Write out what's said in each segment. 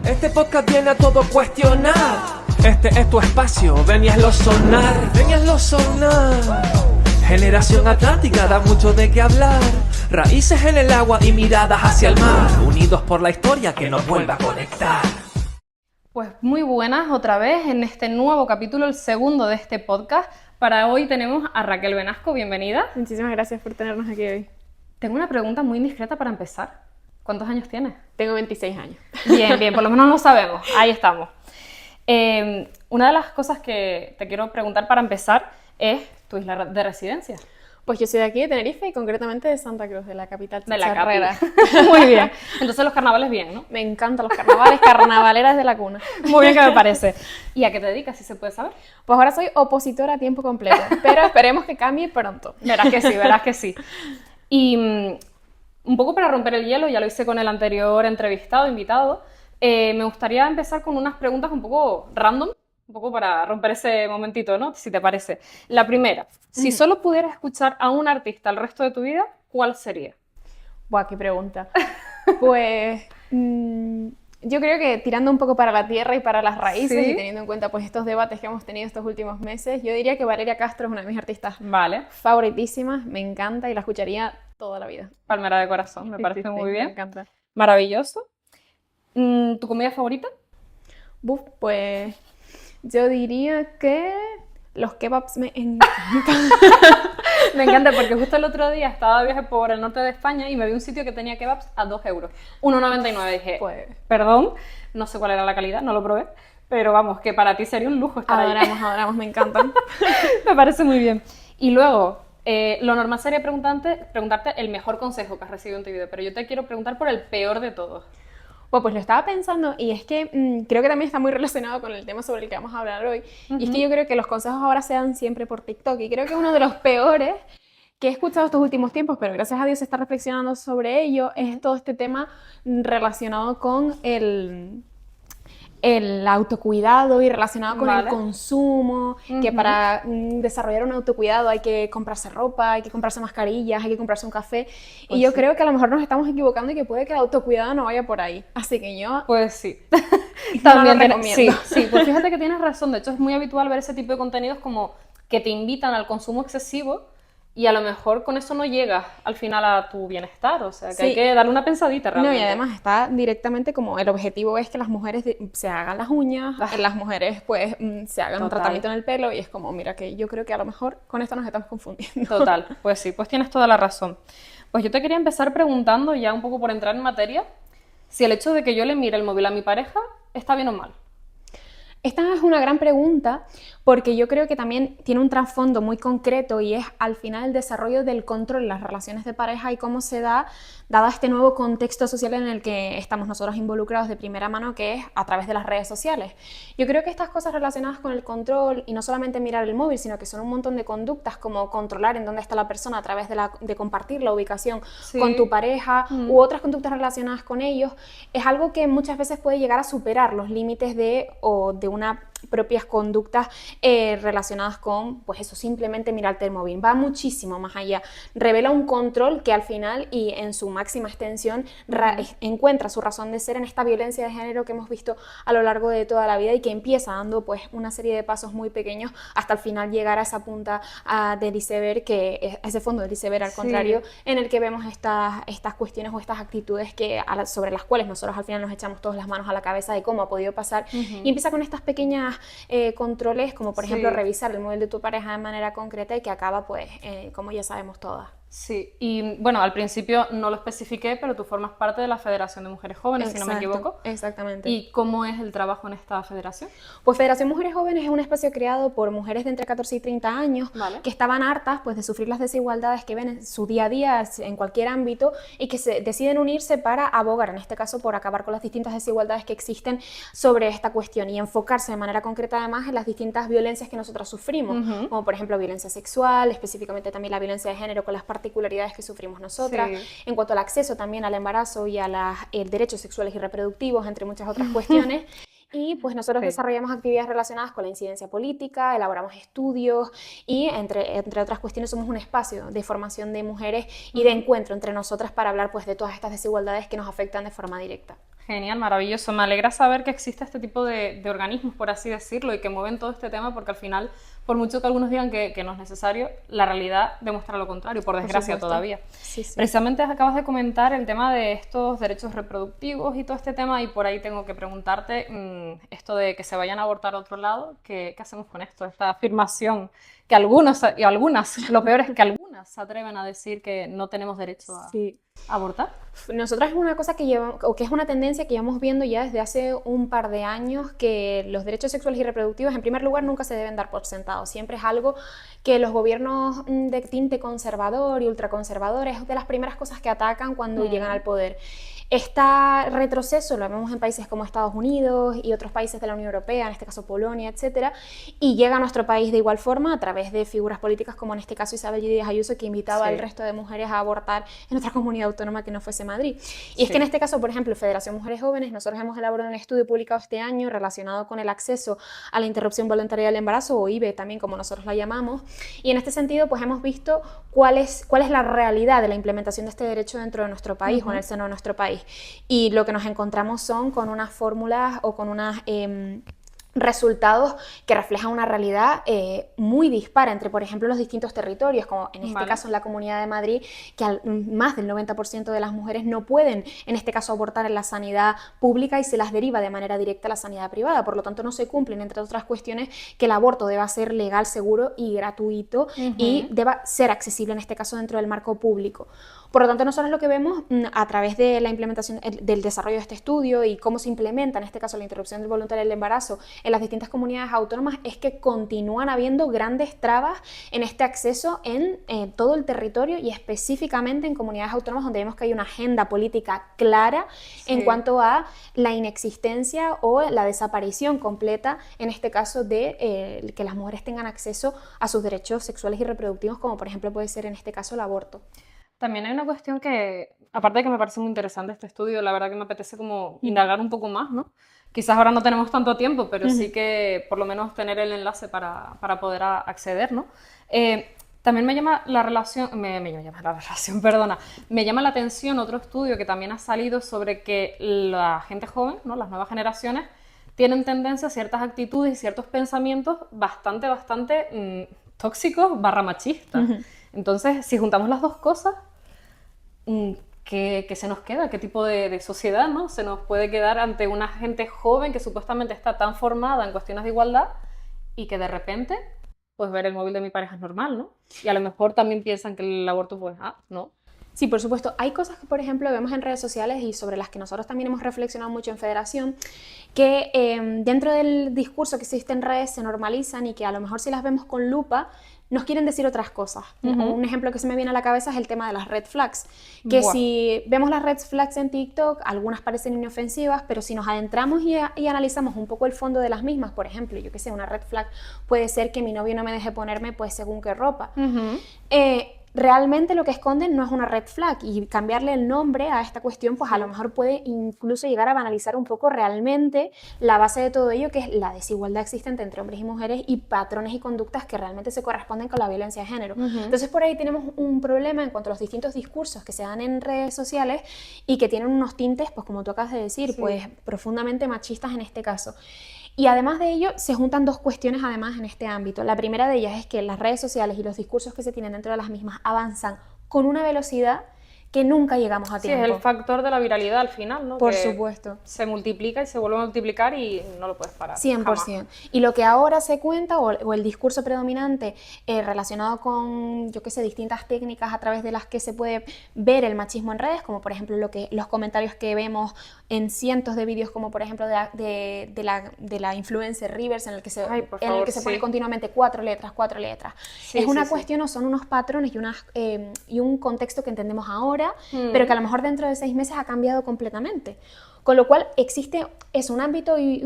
Este podcast viene a todo cuestionar. Este es tu espacio, ven y hazlo sonar. Ven y hazlo sonar. Generación Atlántica da mucho de qué hablar. Raíces en el agua y miradas hacia el mar. Unidos por la historia que nos vuelva a conectar. Pues muy buenas otra vez en este nuevo capítulo, el segundo de este podcast. Para hoy tenemos a Raquel Benasco, bienvenida. Muchísimas gracias por tenernos aquí hoy. Tengo una pregunta muy indiscreta para empezar. ¿Cuántos años tienes? Tengo 26 años. Bien, por lo menos lo sabemos, ahí estamos. Una de las cosas que te quiero preguntar para empezar es tu isla de residencia. Pues yo soy de aquí, de Tenerife, y concretamente de Santa Cruz, de la capital De la chicharrera. Muy bien. Entonces los carnavales bien, ¿no? Me encantan los carnavales, carnavaleras de la cuna. Muy bien que me parece. ¿Y a qué te dedicas, si se puede saber? Pues ahora soy opositora a tiempo completo, pero esperemos que cambie pronto. Verás que sí. Y un poco para romper el hielo, ya lo hice con el anterior invitado, me gustaría empezar con unas preguntas un poco random, un poco para romper ese momentito, ¿no? Si te parece. La primera, si solo pudieras escuchar a un artista el resto de tu vida, ¿cuál sería? Buah, qué pregunta. Pues yo creo que tirando un poco para la tierra y para las raíces, ¿Sí? y teniendo en cuenta pues estos debates que hemos tenido estos últimos meses, yo diría que Valeria Castro es una de mis artistas Vale, favoritísimas, me encanta y la escucharía toda la vida. palmera de corazón, me Sí, parece sí, muy me bien. encanta. Maravilloso. ¿Tu comida favorita? Buf, pues yo diría que los kebabs me encantan. Me encanta porque justo el otro día estaba de viaje por el norte de España y me vi un sitio que tenía kebabs a 2 euros. 1,99. Dije, Pues perdón, no sé cuál era la calidad, no lo probé, pero vamos, que para ti sería un lujo estar ahí. adoramos, me encantan. Me parece muy bien. Y luego, lo normal sería preguntarte el mejor consejo que has recibido en tu vida, pero yo te quiero preguntar por el peor de todos. Bueno, pues lo estaba pensando y es que creo que también está muy relacionado con el tema sobre el que vamos a hablar hoy. Y es que yo creo que los consejos ahora se dan siempre por TikTok y creo que uno de los peores que he escuchado estos últimos tiempos, pero gracias a Dios se está reflexionando sobre ello, es todo este tema relacionado con el autocuidado y relacionado con el consumo, que para desarrollar un autocuidado hay que comprarse ropa, hay que comprarse mascarillas, hay que comprarse un café. Pues y yo sí. creo que a lo mejor nos estamos equivocando y que puede que el autocuidado no vaya por ahí. Así que yo Pues sí. no lo recomiendo. Sí, pues fíjate que tienes razón. De hecho, es muy habitual ver ese tipo de contenidos como que te invitan al consumo excesivo y a lo mejor con eso no llegas al final a tu bienestar. O sea, que hay Sí. que darle una pensadita No, realmente. y además está directamente como el objetivo es que las mujeres se hagan las uñas, las mujeres pues se hagan un Total. tratamiento en el pelo y es como, mira que yo creo que a lo mejor con esto nos estamos confundiendo. Total, pues sí, pues tienes toda la razón. Pues yo te quería empezar preguntando, ya un poco por entrar en materia, si el hecho de que yo le mire el móvil a mi pareja está bien o mal. Esta es una gran pregunta porque yo creo que también tiene un trasfondo muy concreto y es al final el desarrollo del control en las relaciones de pareja y cómo se da, dado este nuevo contexto social en el que estamos nosotros involucrados de primera mano, que es a través de las redes sociales. Yo creo que estas cosas relacionadas con el control y no solamente mirar el móvil, sino que son un montón de conductas como controlar en dónde está la persona a través de compartir la ubicación con tu pareja u otras conductas relacionadas con ellos, es algo que muchas veces puede llegar a superar los límites de una propias conductas relacionadas con, pues eso, simplemente mirarte el móvil. Va muchísimo más allá. Revela un control que al final y en su máxima extensión encuentra su razón de ser en esta violencia de género que hemos visto a lo largo de toda la vida y que empieza dando pues una serie de pasos muy pequeños hasta al final llegar a esa punta del iceberg, que es ese fondo del iceberg al contrario, en el que vemos estas cuestiones o estas actitudes sobre las cuales nosotros al final nos echamos todas las manos a la cabeza de cómo ha podido pasar y empieza con estas pequeñas controles, como por ejemplo revisar el móvil de tu pareja de manera concreta y que acaba pues como ya sabemos todas. Sí, y bueno, al principio no lo especifiqué, pero tú formas parte de la Federación de Mujeres Jóvenes, si no me equivoco. Exactamente. ¿Y cómo es el trabajo en esta federación? Pues Federación Mujeres Jóvenes es un espacio creado por mujeres de entre 14 y 30 años que estaban hartas pues, de sufrir las desigualdades que ven en su día a día en cualquier ámbito y que deciden unirse para abogar, en este caso, por acabar con las distintas desigualdades que existen sobre esta cuestión y enfocarse de manera concreta además en las distintas violencias que nosotras sufrimos, como por ejemplo violencia sexual, específicamente también la violencia de género con las particularidades que sufrimos nosotras, en cuanto al acceso también al embarazo y a los derechos sexuales y reproductivos, entre muchas otras cuestiones. Y pues nosotros desarrollamos actividades relacionadas con la incidencia política, elaboramos estudios y entre otras cuestiones somos un espacio de formación de mujeres y de encuentro entre nosotras para hablar pues de todas estas desigualdades que nos afectan de forma directa. Genial, maravilloso. Me alegra saber que existe este tipo de organismos, por así decirlo, y que mueven todo este tema, porque al final, por mucho que algunos digan que no es necesario, la realidad demuestra lo contrario, por desgracia supuesto. todavía. Sí, sí. Precisamente acabas de comentar el tema de estos derechos reproductivos y todo este tema, y por ahí tengo que preguntarte esto de que se vayan a abortar a otro lado, ¿qué hacemos con esto? Esta afirmación que algunos y algunas, lo peor es que algunas se atreven a decir que no tenemos derecho a Sí. abortar. Nosotras es una cosa que llevamos, o que es una tendencia que llevamos viendo ya desde hace un par de años, que los derechos sexuales y reproductivos, en primer lugar, nunca se deben dar por sentado. Siempre es algo que los gobiernos de tinte conservador y ultraconservador es de las primeras cosas que atacan cuando llegan al poder. Este retroceso lo vemos en países como Estados Unidos y otros países de la Unión Europea, en este caso Polonia, etcétera, y llega a nuestro país de igual forma a través de figuras políticas como en este caso Isabel Díaz Ayuso, que invitaba al resto de mujeres a abortar en otra comunidad autónoma que no fuese Madrid. Y es que en este caso, por ejemplo, Federación Mujeres Jóvenes, nosotros hemos elaborado un estudio publicado este año relacionado con el acceso a la interrupción voluntaria del embarazo, o IVE también, como nosotros la llamamos, y en este sentido pues hemos visto cuál es la realidad de la implementación de este derecho dentro de nuestro país o en el seno de nuestro país. Y lo que nos encontramos son con unas fórmulas o con unas resultados que reflejan una realidad muy dispara entre, por ejemplo, los distintos territorios, como en este caso en la Comunidad de Madrid, que más del 90% de las mujeres no pueden, en este caso, abortar en la sanidad pública y se las deriva de manera directa a la sanidad privada. Por lo tanto, no se cumplen, entre otras cuestiones, que el aborto deba ser legal, seguro y gratuito y deba ser accesible, en este caso, dentro del marco público. Por lo tanto, nosotros lo que vemos a través de la implementación, del desarrollo de este estudio y cómo se implementa, en este caso, la interrupción voluntaria del embarazo en las distintas comunidades autónomas, es que continúan habiendo grandes trabas en este acceso en todo el territorio y específicamente en comunidades autónomas donde vemos que hay una agenda política clara en cuanto a la inexistencia o la desaparición completa, en este caso, de que las mujeres tengan acceso a sus derechos sexuales y reproductivos, como por ejemplo puede ser en este caso el aborto. También hay una cuestión que, aparte de que me parece muy interesante este estudio, la verdad que me apetece como indagar un poco más, ¿no? Quizás ahora no tenemos tanto tiempo, pero sí que por lo menos tener el enlace para poder acceder, ¿no? También me llama la relación, perdona, me llama la atención otro estudio que también ha salido sobre que la gente joven, ¿no? Las nuevas generaciones, tienen tendencia a ciertas actitudes y ciertos pensamientos bastante tóxicos / machistas. Entonces, si juntamos las dos cosas, ¿qué se nos queda? ¿Qué tipo de sociedad, ¿no? se nos puede quedar ante una gente joven que supuestamente está tan formada en cuestiones de igualdad y que de repente, pues ver el móvil de mi pareja es normal, ¿no? Y a lo mejor también piensan que el aborto, pues, no. Sí, por supuesto. Hay cosas que, por ejemplo, vemos en redes sociales y sobre las que nosotros también hemos reflexionado mucho en Federación, que dentro del discurso que existe en redes se normalizan y que a lo mejor si las vemos con lupa nos quieren decir otras cosas. Un ejemplo que se me viene a la cabeza es el tema de las red flags, que si vemos las red flags en TikTok, algunas parecen inofensivas, pero si nos adentramos y analizamos un poco el fondo de las mismas, por ejemplo, yo qué sé, una red flag puede ser que mi novio no me deje ponerme pues según qué ropa. Realmente lo que esconden no es una red flag, y cambiarle el nombre a esta cuestión pues a lo mejor puede incluso llegar a banalizar un poco realmente la base de todo ello, que es la desigualdad existente entre hombres y mujeres y patrones y conductas que realmente se corresponden con la violencia de género. Entonces por ahí tenemos un problema en cuanto a los distintos discursos que se dan en redes sociales y que tienen unos tintes, pues como tú acabas de decir, pues profundamente machistas en este caso. Y además de ello, se juntan dos cuestiones además en este ámbito. La primera de ellas es que las redes sociales y los discursos que se tienen dentro de las mismas avanzan con una velocidad que nunca llegamos a tiempo. Sí, es el factor de la viralidad al final, ¿no? Por que supuesto. Se multiplica y se vuelve a multiplicar y no lo puedes parar. 100%. Jamás. Y lo que ahora se cuenta, o el discurso predominante relacionado con, yo qué sé, distintas técnicas a través de las que se puede ver el machismo en redes, como por ejemplo los comentarios que vemos en cientos de vídeos, como por ejemplo de la influencer Rivers, en el que se pone continuamente cuatro letras. Es una cuestión, o son unos patrones y un contexto que entendemos ahora, pero que a lo mejor dentro de 6 meses ha cambiado completamente. Con lo cual existe un ámbito y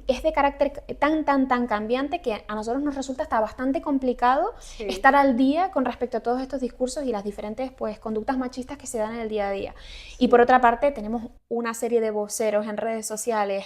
es de carácter tan cambiante que a nosotros nos resulta hasta bastante complicado estar al día con respecto a todos estos discursos y las diferentes pues, conductas machistas que se dan en el día a día. Y por otra parte tenemos una serie de voceros en redes sociales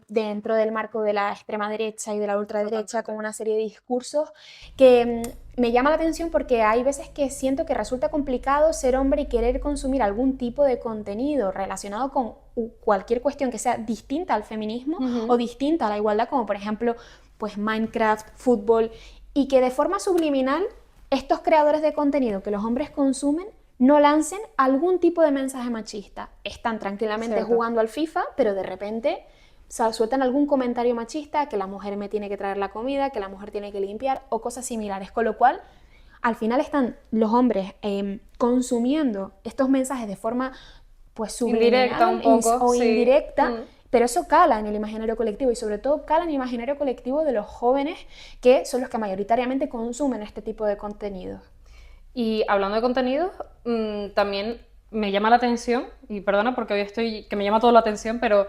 dentro del marco de la extrema derecha y de la ultraderecha, con una serie de discursos que me llama la atención porque hay veces que siento que resulta complicado ser hombre y querer consumir algún tipo de contenido relacionado con cualquier cuestión que sea distinta al feminismo o distinta a la igualdad, como por ejemplo pues Minecraft, fútbol, y que de forma subliminal estos creadores de contenido que los hombres consumen no lancen algún tipo de mensaje machista. Están tranquilamente Cierto. jugando al FIFA, pero de repente sueltan algún comentario machista, que la mujer me tiene que traer la comida, que la mujer tiene que limpiar o cosas similares, con lo cual al final están los hombres consumiendo estos mensajes de forma pues subliminal Indirecta un poco, o sí. indirecta, pero eso cala en el imaginario colectivo y sobre todo cala en el imaginario colectivo de los jóvenes, que son los que mayoritariamente consumen este tipo de contenidos. Y hablando de contenidos, también me llama la atención, y perdona porque hoy estoy, que me llama toda la atención, pero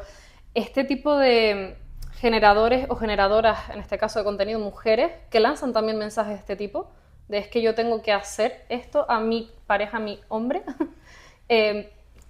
este tipo de generadores o generadoras, en este caso de contenido, mujeres, que lanzan también mensajes de este tipo, de es que yo tengo que hacer esto a mi pareja, a mi hombre.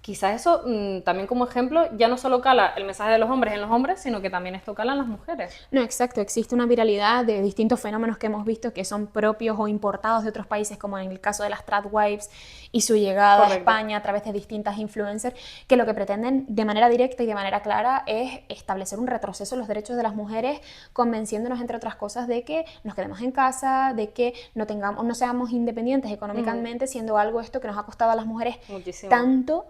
Quizás eso, también como ejemplo, ya no solo cala el mensaje de los hombres en los hombres, sino que también esto cala en las mujeres. No, exacto, existe una viralidad de distintos fenómenos que hemos visto que son propios o importados de otros países, como en el caso de las tradwives y su llegada a España a través de distintas influencers, que lo que pretenden de manera directa y de manera clara es establecer un retroceso en los derechos de las mujeres, convenciéndonos, entre otras cosas, de que nos quedemos en casa, de que no seamos independientes económicamente, siendo algo esto que nos ha costado a las mujeres muchísimo tanto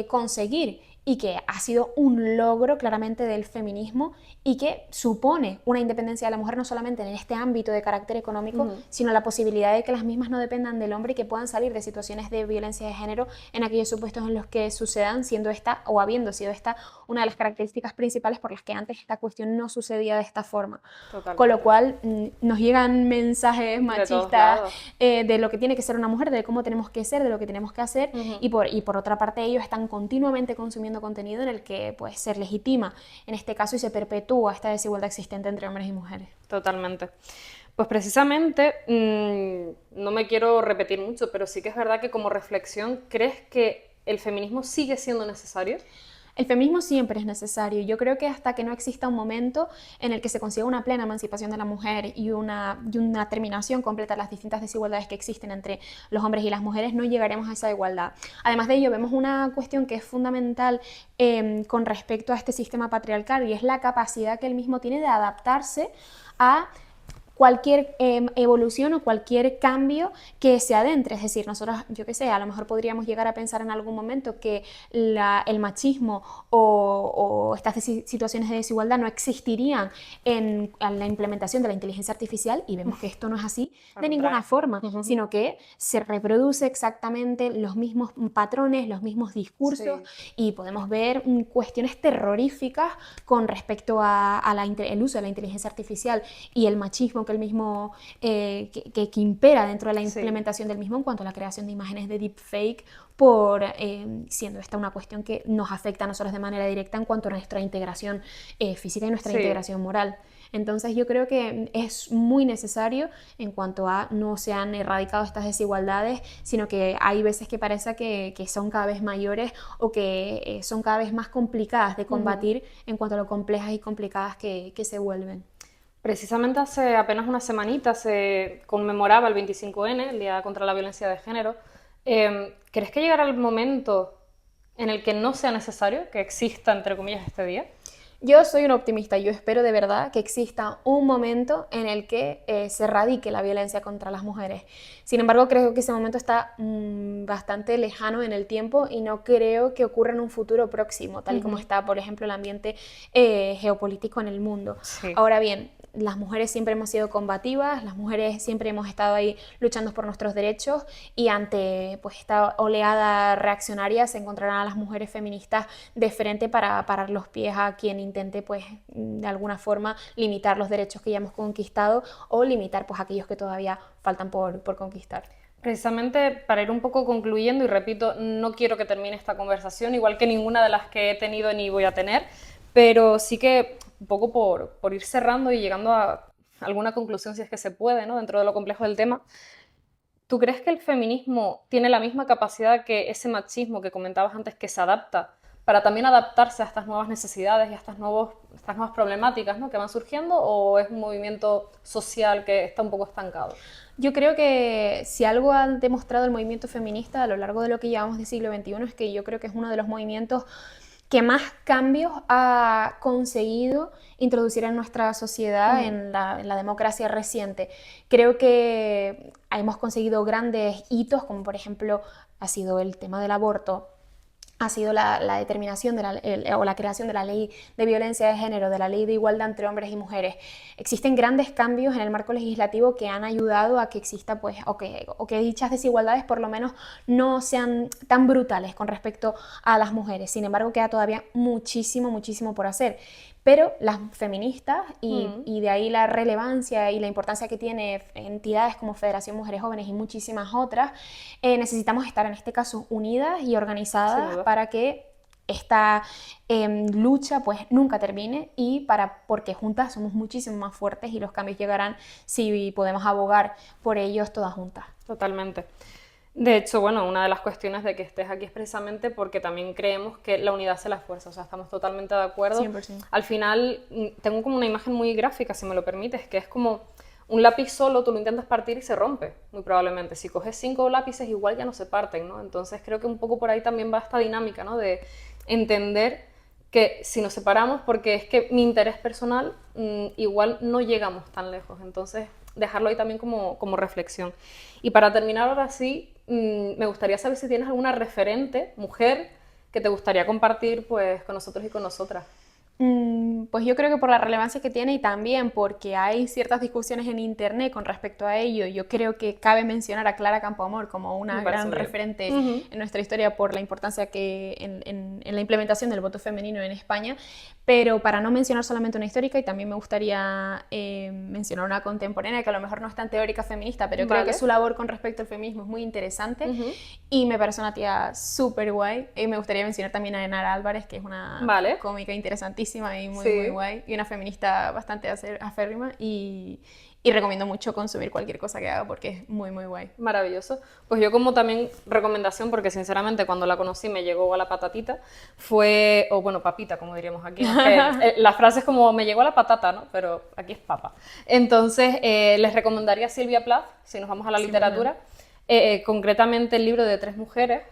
conseguir, y que ha sido un logro claramente del feminismo y que supone una independencia de la mujer no solamente en este ámbito de carácter económico, sino la posibilidad de que las mismas no dependan del hombre y que puedan salir de situaciones de violencia de género en aquellos supuestos en los que sucedan, siendo esta o habiendo sido esta una de las características principales por las que antes esta cuestión no sucedía de esta forma. Totalmente. Con lo cual nos llegan mensajes machistas de lo que tiene que ser una mujer, de cómo tenemos que ser, de lo que tenemos que hacer, y por otra parte ellos están continuamente consumiendo contenido en el que pues se legitima en este caso y se perpetúa esta desigualdad existente entre hombres y mujeres. Totalmente. Pues precisamente, no me quiero repetir mucho, pero sí que es verdad que como reflexión, ¿crees que el feminismo sigue siendo necesario? El feminismo siempre es necesario. Yo creo que hasta que no exista un momento en el que se consiga una plena emancipación de la mujer y una terminación completa de las distintas desigualdades que existen entre los hombres y las mujeres, no llegaremos a esa igualdad. Además de ello, vemos una cuestión que es fundamental con respecto a este sistema patriarcal, y es la capacidad que él mismo tiene de adaptarse a cualquier evolución o cualquier cambio que se adentre. Es decir, nosotros, yo qué sé, a lo mejor podríamos llegar a pensar en algún momento que el machismo o estas situaciones de desigualdad no existirían en la implementación de la inteligencia artificial, y vemos que esto no es así de ninguna forma, sino que se reproduce exactamente los mismos patrones, los mismos discursos, y podemos ver cuestiones terroríficas con respecto al uso de la inteligencia artificial y el machismo que el mismo que impera dentro de la implementación del mismo en cuanto a la creación de imágenes de deepfake, siendo esta una cuestión que nos afecta a nosotros de manera directa en cuanto a nuestra integración física y nuestra integración moral. Entonces yo creo que es muy necesario, en cuanto a no se han erradicado estas desigualdades, sino que hay veces que parece que son cada vez mayores o que son cada vez más complicadas de combatir en cuanto a lo complejas y complicadas que se vuelven. Precisamente hace apenas una semanita se conmemoraba el 25N, el Día contra la Violencia de Género. ¿Crees que llegará el momento en el que no sea necesario que exista, entre comillas, este día? Yo soy una optimista, yo espero de verdad que exista un momento en el que se erradique la violencia contra las mujeres. Sin embargo, creo que ese momento está bastante lejano en el tiempo y no creo que ocurra en un futuro próximo, tal y como está, por ejemplo, el ambiente geopolítico en el mundo. Ahora bien, las mujeres siempre hemos sido combativas, las mujeres siempre hemos estado ahí luchando por nuestros derechos, y ante pues esta oleada reaccionaria se encontrarán a las mujeres feministas de frente para parar los pies a quien intente pues de alguna forma limitar los derechos que ya hemos conquistado o limitar pues aquellos que todavía faltan por conquistar. Precisamente para ir un poco concluyendo, y repito, no quiero que termine esta conversación, igual que ninguna de las que he tenido ni voy a tener, pero sí que un poco por ir cerrando y llegando a alguna conclusión, si es que se puede, ¿no?, dentro de lo complejo del tema. ¿Tú crees que el feminismo tiene la misma capacidad que ese machismo que comentabas antes, que se adapta para también adaptarse a estas nuevas necesidades y a estas nuevas problemáticas, ¿no?, que van surgiendo, o es un movimiento social que está un poco estancado? Yo creo que si algo ha demostrado el movimiento feminista a lo largo de lo que llevamos del siglo XXI es que yo creo que es uno de los movimientos que más cambios ha conseguido introducir en nuestra sociedad, en la democracia reciente. Creo que hemos conseguido grandes hitos, como por ejemplo ha sido el tema del aborto, ha sido la determinación o la creación de la ley de violencia de género, de la ley de igualdad entre hombres y mujeres. Existen grandes cambios en el marco legislativo que han ayudado a que exista, pues, o que dichas desigualdades por lo menos no sean tan brutales con respecto a las mujeres. Sin embargo, queda todavía muchísimo, muchísimo por hacer. Pero las feministas, y de ahí la relevancia y la importancia que tiene entidades como Federación Mujeres Jóvenes y muchísimas otras, necesitamos estar en este caso unidas y organizadas para que esta lucha pues nunca termine, y porque juntas somos muchísimo más fuertes y los cambios llegarán si podemos abogar por ellos todas juntas. Totalmente. De hecho, bueno, una de las cuestiones de que estés aquí es precisamente porque también creemos que la unidad hace la fuerza, o sea, estamos totalmente de acuerdo. 100%. Al final, tengo como una imagen muy gráfica, si me lo permites, que es como un lápiz solo, tú lo intentas partir y se rompe, muy probablemente. Si coges 5 lápices, igual ya no se parten, ¿no? Entonces creo que un poco por ahí también va esta dinámica, ¿no?, de entender que si nos separamos, porque es que mi interés personal, igual no llegamos tan lejos. Entonces, dejarlo ahí también como reflexión. Y para terminar ahora sí, me gustaría saber si tienes alguna referente, mujer, que te gustaría compartir pues con nosotros y con nosotras. Pues yo creo que por la relevancia que tiene y también porque hay ciertas discusiones en internet con respecto a ello, yo creo que cabe mencionar a Clara Campoamor como una gran referente en nuestra historia por la importancia que en la implementación del voto femenino en España. Pero para no mencionar solamente una histórica, y también me gustaría mencionar una contemporánea que a lo mejor no es tan teórica feminista, pero creo que su labor con respecto al feminismo es muy interesante y me parece una tía súper guay. Y me gustaría mencionar también a Enara Álvarez, que es una cómica interesantísima y muy guay, y una feminista bastante aférrima, y recomiendo mucho consumir cualquier cosa que haga porque es muy guay. Maravilloso. Pues yo como también recomendación, porque sinceramente cuando la conocí me llegó a la patatita, o bueno, papita, como diríamos aquí, ¿no? La frase es como me llegó a la patata, ¿no? Pero aquí es papa. Entonces les recomendaría Silvia Plath, si nos vamos a la literatura, concretamente el libro de 3 mujeres.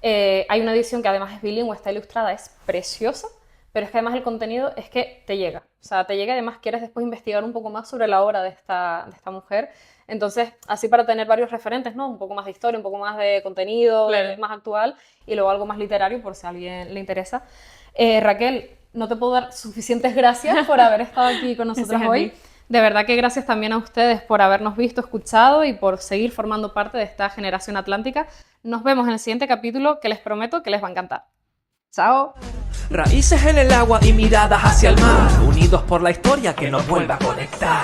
Hay una edición que además es bilingüe, está ilustrada, es preciosa, pero es que además el contenido es que te llega. O sea, te llega y además quieres después investigar un poco más sobre la obra de esta mujer. Entonces, así para tener varios referentes, ¿no? Un poco más de historia, un poco más de contenido, más actual, y luego algo más literario por si a alguien le interesa. Raquel, no te puedo dar suficientes gracias por haber estado aquí con nosotros hoy. De verdad que gracias también a ustedes por habernos visto, escuchado y por seguir formando parte de esta generación atlántica. Nos vemos en el siguiente capítulo, que les prometo que les va a encantar. ¡Chao! Raíces en el agua y miradas hacia el mar, unidos por la historia que nos vuelve a conectar.